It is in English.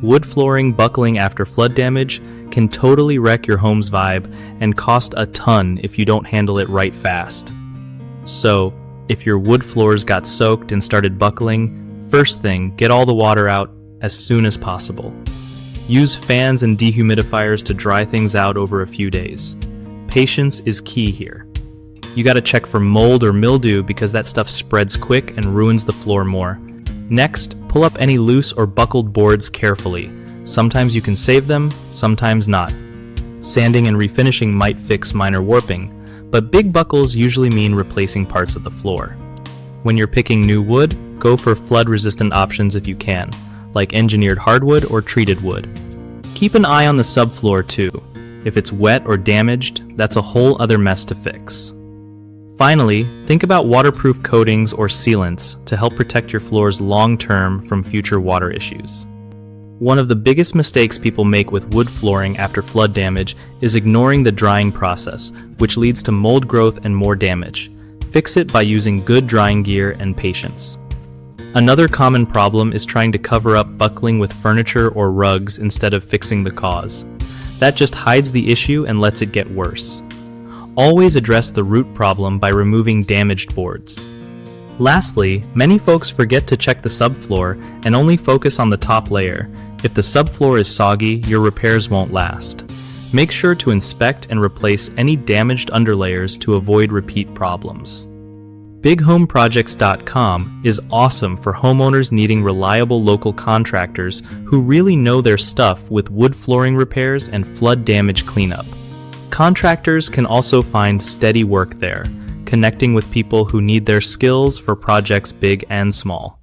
Wood flooring buckling after flood damage can totally wreck your home's vibe and cost a ton if you don't handle it right fast. So, if your wood floors got soaked and started buckling, first thing, get all the water out as soon as possible. Use fans and dehumidifiers to dry things out over a few days. Patience is key here. You gotta check for mold or mildew because that stuff spreads quick and ruins the floor more. Next, pull up any loose or buckled boards carefully. Sometimes you can save them, sometimes not. Sanding and refinishing might fix minor warping, but big buckles usually mean replacing parts of the floor. When you're picking new wood, go for flood-resistant options if you can, like engineered hardwood or treated wood. Keep an eye on the subfloor too. If it's wet or damaged, that's a whole other mess to fix. Finally, think about waterproof coatings or sealants to help protect your floors long-term from future water issues. One of the biggest mistakes people make with wood flooring after flood damage is ignoring the drying process, which leads to mold growth and more damage. Fix it by using good drying gear and patience. Another common problem is trying to cover up buckling with furniture or rugs instead of fixing the cause. That just hides the issue and lets it get worse. Always address the root problem by removing damaged boards. Lastly, many folks forget to check the subfloor and only focus on the top layer. If the subfloor is soggy, your repairs won't last. Make sure to inspect and replace any damaged underlayers to avoid repeat problems. BigHomeProjects.com is awesome for homeowners needing reliable local contractors who really know their stuff with wood flooring repairs and flood damage cleanup. Contractors can also find steady work there, connecting with people who need their skills for projects big and small.